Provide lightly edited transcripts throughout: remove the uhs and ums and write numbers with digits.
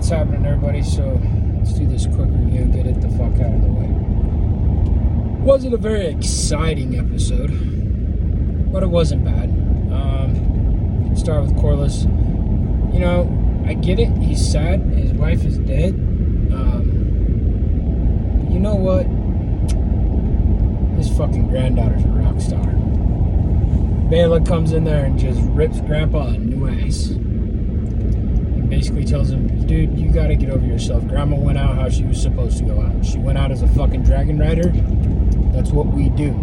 what's happening, everybody? So let's do this quick review and get it the fuck out of the way. Wasn't a very exciting episode, but it wasn't bad. Start with Corliss. You know, I get it. He's sad. His wife is dead. You know what? His fucking granddaughter's a rock star. Bela comes in there and just rips Grandpa a new ass. And basically tells him, dude, you gotta get over yourself. Grandma went out how she was supposed to go out. She went out as a fucking dragon rider. That's what we do.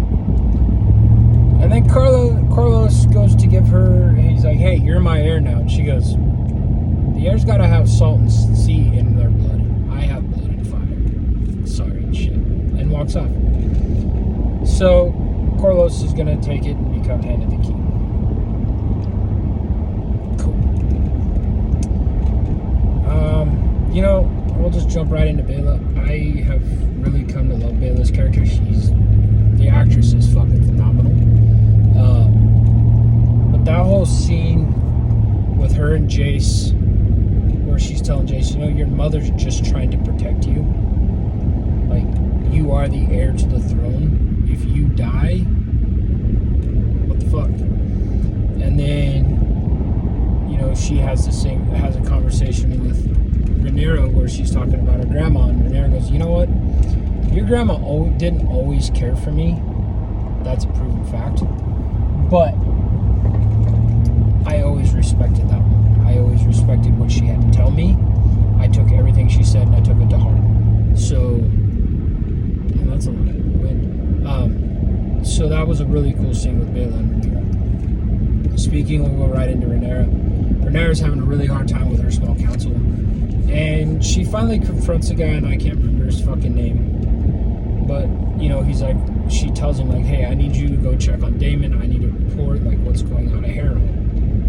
And then Carlos goes to give her, he's like, hey, you're my heir now. And she goes, the heir's gotta have salt and sea in their blood. I have blood and fire. Sorry and shit. And walks off. So Carlos is gonna take it and become hand of the king. Cool. You know, we'll just jump right into Bela. I have really come to love Bela's character. The actress is fucking phenomenal. But that whole scene with her and Jace, where she's telling Jace, you know, your mother's just trying to protect you. Like, you are the heir to the throne. If you die, what the fuck? And then, you know, she has a conversation with Rhaenyra where she's talking about her grandma, and Rhaenyra goes, you know what? Your grandma didn't always care for me. That's a proven fact. But I always respected that woman. I always respected what she had to tell me. I took everything she said and I took it to heart. So, yeah, that's a lot of wind. So that was a really cool scene with Bela and Rhaenyra. Speaking, we'll go right into Rhaenyra. Rhaenyra's having a really hard time with her small council. And she finally confronts a guy, and I can't remember his fucking name. But, you know, he's like, she tells him, like, hey, I need you to go check on Daemon. I need a report, like, what's going on at Harrenhal.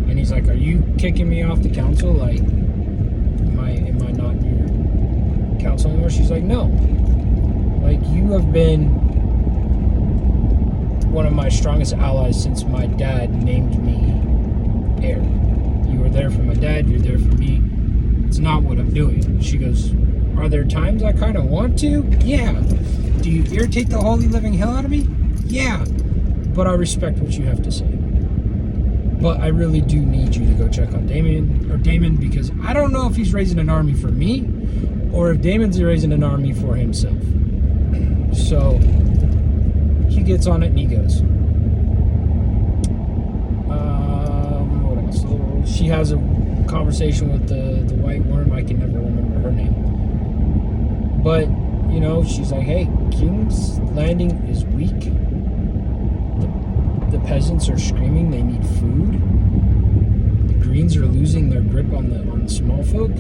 And he's like, are you kicking me off the council? Like, am I not in your council anymore? She's like, no. Like, you have been one of my strongest allies since my dad named me heir. You were there for my dad, you're there for me. It's not what I'm doing. She goes, are there times I kind of want to? Yeah. Do you irritate the holy living hell out of me? Yeah. But I respect what you have to say. But I really do need you to go check on Daemon, because I don't know if he's raising an army for me or if Daemon's raising an army for himself. So he gets on it and he goes. What else? So she has a conversation with the white worm. I can never remember her name. But, you know, she's like, hey, King's Landing is weak. The peasants are screaming they need food. The Greens are losing their grip on the small folk.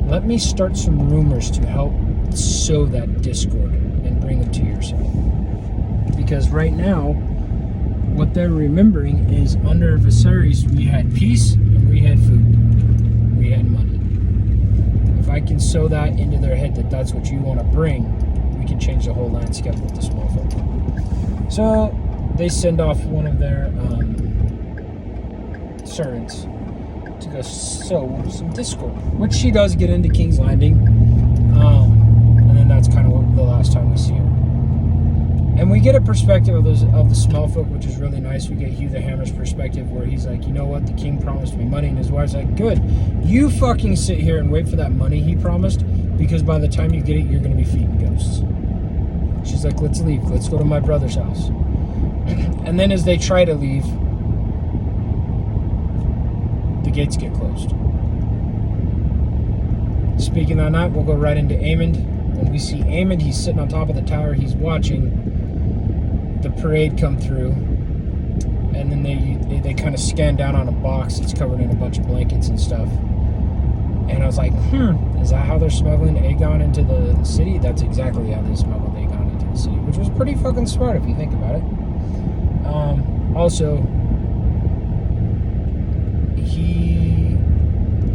Let me start some rumors to help sow that discord and bring them to your side. Because right now, what they're remembering is under Viserys we had peace and we had food. We had money. If I can sow that into their head that that's what you want to bring, we can change the whole landscape with the small folk. So they send off one of their servants to go sow some discord, which she does get into King's Landing. And then that's kind of the last time we see her. And we get a perspective of the small folk, which is really nice. We get Hugh the Hammer's perspective where he's like, you know what, the king promised me money, and his wife's like, good, you fucking sit here and wait for that money he promised, because by the time you get it, you're going to be feeding ghosts. She's like, let's leave, let's go to my brother's house. And then as they try to leave, the gates get closed. Speaking on that, we'll go right into Aemond. When we see Aemond, he's sitting on top of the tower, he's watching the parade come through, and then they kind of scan down on a box that's covered in a bunch of blankets and stuff. And I was like, is that how they're smuggling Aegon into the city? That's exactly how they smuggled Aegon into the city, which was pretty fucking smart if you think about it. Also,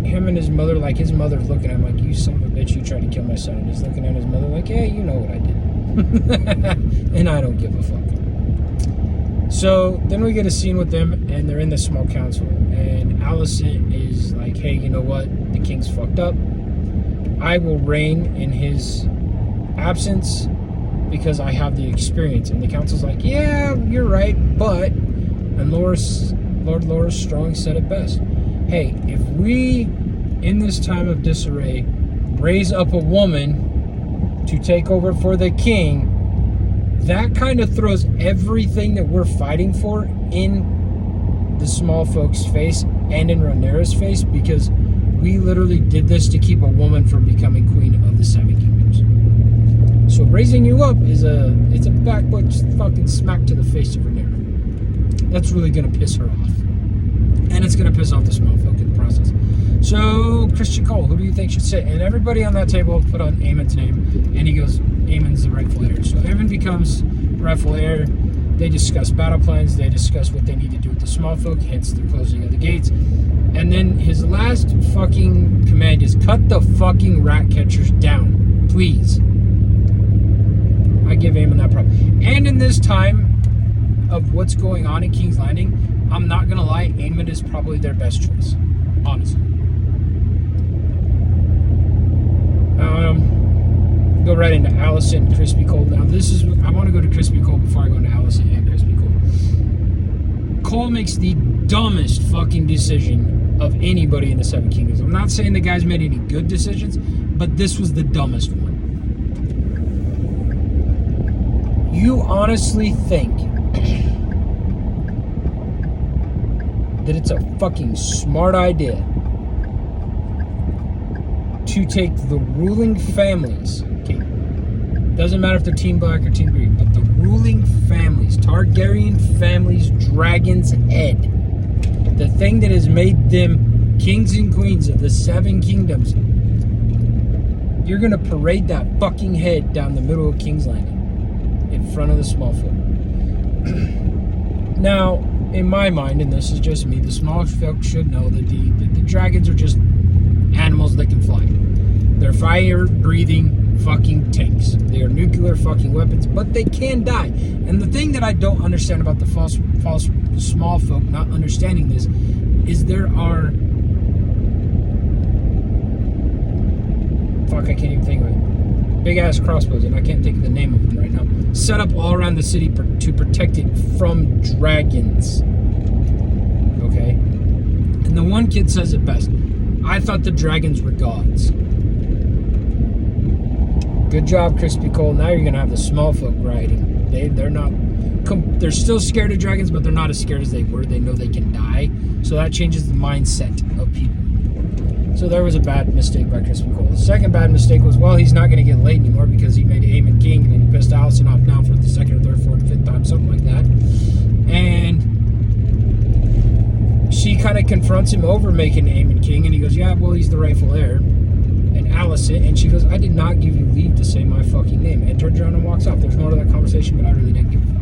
him and his mother, like, his mother's looking at him like, you son of a bitch, you tried to kill my son. And he's looking at his mother like, yeah, you know what I did. And I don't give a fuck. So then we get a scene with them, and they're in the small council, and Alicent is like, hey, you know what, the king's fucked up, I will reign in his absence because I have the experience. And the council's like, yeah, you're right, but, and Lord Loras Strong said it best. Hey, if we, in this time of disarray, raise up a woman to take over for the king, that kind of throws everything that we're fighting for in the small folks' face and in Rhaenyra's face, because we literally did this to keep a woman from becoming queen of the Seven Kingdoms. So raising you up is it's a backbutt fucking smack to the face of Rhaenyra. That's really gonna piss her off. And it's gonna piss off the small folk in the process. So, Criston Cole, who do you think should sit? And everybody on that table put on Aemon's name, and he goes, Aemon's the rightful heir. So Aemon becomes rightful heir. They discuss battle plans. They discuss what they need to do with the small folk, hence the closing of the gates. And then his last fucking command is cut the fucking rat catchers down, please. I give Aemon that problem. And in this time of what's going on in King's Landing, I'm not gonna lie, Aemon is probably their best choice, honestly. Go right into Alicent, Crispy Cole. Now I want to go to Crispy Cole before I go into Alicent and Crispy Cole. Cole makes the dumbest fucking decision of anybody in the Seven Kingdoms. I'm not saying the guy's made any good decisions, but this was the dumbest one. You honestly think that it's a fucking smart idea to take the ruling families, okay, doesn't matter if they're Team Black or Team Green, but the ruling families, Targaryen families, Dragon's Head, the thing that has made them kings and queens of the Seven Kingdoms, you're gonna parade that fucking head down the middle of King's Landing in front of the small folk. Now, in my mind, and this is just me, the small folk should know that the dragons are just animals that can fly. They're fire-breathing fucking tanks. They are nuclear fucking weapons, but they can die. And the thing that I don't understand about the false small folk not understanding this is there are... Fuck, I can't even think of it. Big-ass crossbows, and I can't think of the name of them right now. Set up all around the city to protect it from dragons. Okay? And the one kid says it best. I thought the dragons were gods. Good job, Crispy Cole. Now you're going to have the small folk riding. They're not... They're still scared of dragons, but they're not as scared as they were. They know they can die. So that changes the mindset of people. So there was a bad mistake by Crispy Cole. The second bad mistake was, well, he's not going to get laid anymore because he made Aemon king and he pissed Alicent off now for the second or third, fourth, fifth time, something like that. And she kind of confronts him over making Aemon king, and he goes, yeah, well, he's the rightful heir. And Alicent, and she goes, I did not give you leave to say my fucking name. And turns around and walks off. There's more to that conversation, but I really didn't give a fuck.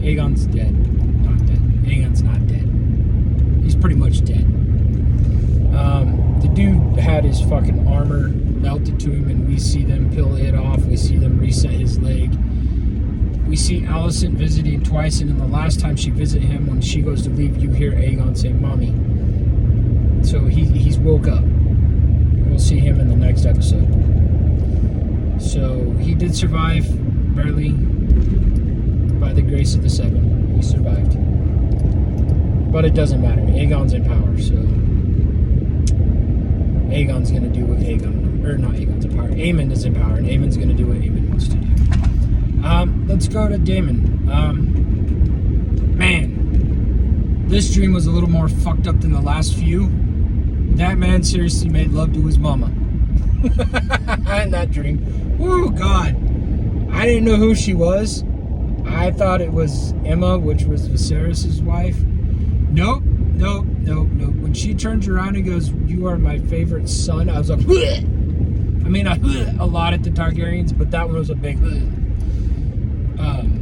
Aegon's dead. Not dead. Aegon's not dead. He's pretty much dead. The dude had his fucking armor melted to him, and we see them peel it off. We see them reset his leg. We see Alicent visiting twice, and then the last time she visited him, when she goes to leave, you hear Aegon say, Mommy. So he's woke up. We'll see him in the next episode. So he did survive, barely, by the grace of the Seven. He survived. But it doesn't matter. Aegon's in power, so Aegon's going to do what Aegon's in power. Aemon is in power, and Aemon's going to do what Aemon wants to do. Let's go to Daemon. Man, this dream was a little more fucked up than the last few. That man seriously made love to his mama. In that dream. Woo, God. I didn't know who she was. I thought it was Emma, which was Viserys' wife. Nope. When she turns around and goes, you are my favorite son, I was like, bleh! I mean, a lot at the Targaryens, but that one was a big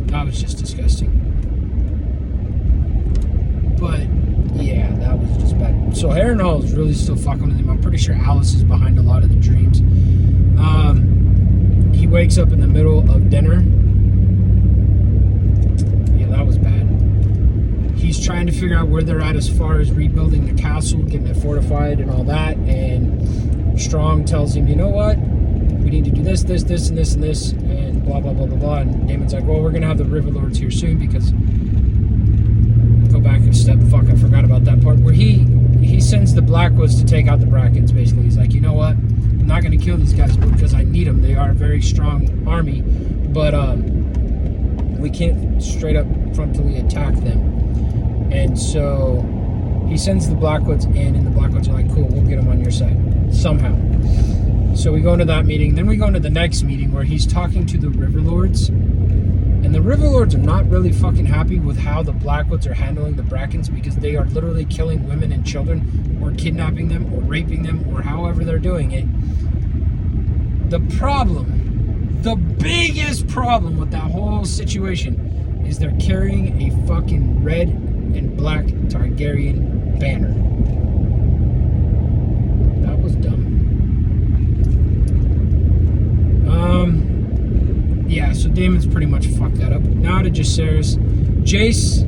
that was just disgusting. But yeah, that was just bad. So Harrenhal is really still fucking with him. I'm pretty sure Alice is behind a lot of the dreams. He wakes up in the middle of dinner. Yeah, that was bad. He's trying to figure out where they're at as far as rebuilding the castle, getting it fortified and all that. And Strong tells him, you know what? We need to do this, this, this, and this, and this, and blah, blah, blah, blah, blah. And Daemon's like, well, we're going to have the River Lords here soon because... Go back a step. Fuck, I forgot about that part. Where he sends the Blackwoods to take out the Brackens, basically. He's like, you know what? I'm not going to kill these guys because I need them. They are a very strong army. But we can't straight up frontally attack them. And so he sends the Blackwoods in, and the Blackwoods are like, cool, we'll get them on your side. Somehow. So we go into that meeting. Then we go into the next meeting where he's talking to the River Lords. And the River Lords are not really fucking happy with how the Blackwoods are handling the Brackens because they are literally killing women and children or kidnapping them or raping them or however they're doing it. The problem, the biggest problem with that whole situation is they're carrying a fucking red and black Targaryen banner. That was dumb. Yeah, so Daemon's pretty much fucked that up. Now to Jacaerys. Jace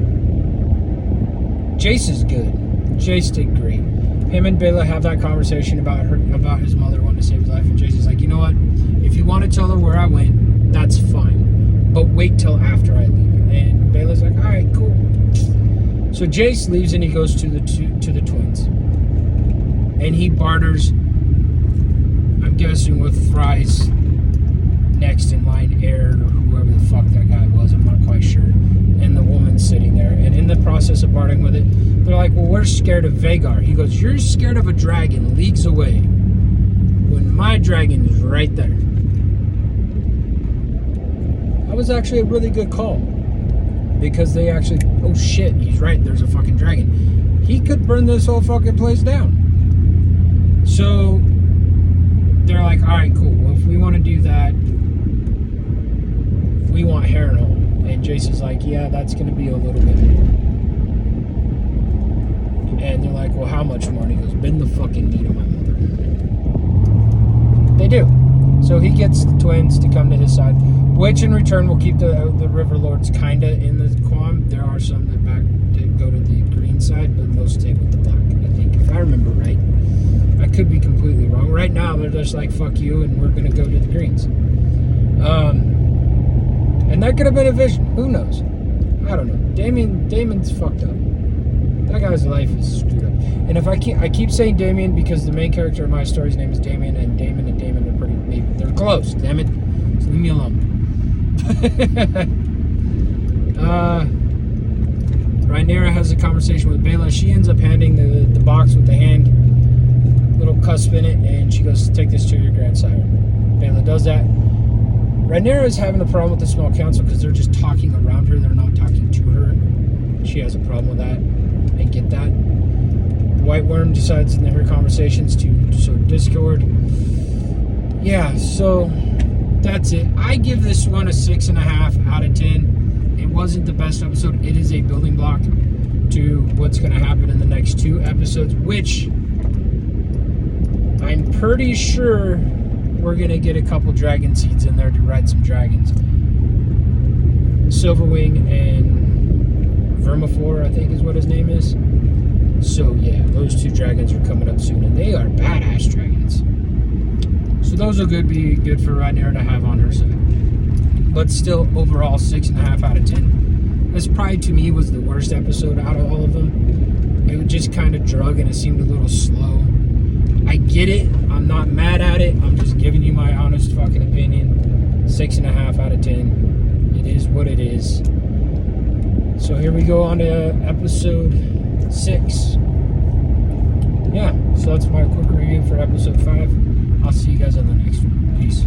is good. Jace did great. Him and Baela have that conversation about his mother wanting to save his life, and Jace is like, you know what? If you want to tell her where I went, that's fine. But wait till after I leave. And Baela's like, alright, cool. So Jace leaves and he goes to the twins. And he barters, I'm guessing, with Fry's next in line heir or whoever the fuck that guy was, I'm not quite sure. And the woman's sitting there, and in the process of bartering with it, they're like, well, we're scared of Vhagar. He goes, you're scared of a dragon leagues away when my dragon is right there. That was actually a really good call because they actually, oh shit, he's right, there's a fucking dragon. He could burn this whole fucking place down. So they're like, alright, cool, well, if we want to do that, we want Harrenhal. And Jason's like, yeah, that's going to be a little bit more. And they're like, well, how much more? And he goes, bend the fucking knee to my mother. They do. So he gets the twins to come to his side, which in return will keep the River Lords kind of in the quam. There are some that go to the green side, but most stay with the black, I think, if I remember right. I could be completely wrong. Right now, they're just like, fuck you, and we're going to go to the greens. And that could have been a vision. Who knows? I don't know. Daemon's fucked up. That guy's life is screwed up. And if I keep saying Daemon because the main character of my story's name is Daemon, and Daemon are pretty, they're close. Damn it. So leave me alone. Rhaenyra has a conversation with Baela. She ends up handing the box with the little cusp in it, and she goes, take this to your grandsire. Baela does that. Rhaenyra is having a problem with the small council because they're just talking around her. They're not talking to her. She has a problem with that. I get that. The White Worm decides in her conversations to sow discord. Yeah, so that's it. I give this one a 6.5 out of 10. It wasn't the best episode. It is a building block to what's going to happen in the next 2 episodes, which I'm pretty sure we're going to get a couple dragon seeds in there to ride some dragons. Silverwing and Vermithor, I think is what his name is. So yeah, those 2 dragons are coming up soon, and they are badass dragons. So those will be good for Rhaenyra to have on her side. But still, overall, 6.5 out of 10. This probably, to me, was the worst episode out of all of them. It was just kind of drug, and it seemed a little slow. I get it. I'm not mad at it. I'm just giving you my honest fucking opinion. 6.5 out of 10. It is what it is. So here we go on to episode 6. Yeah, so that's my quick review for episode 5. I'll see you guys on the next one. Peace.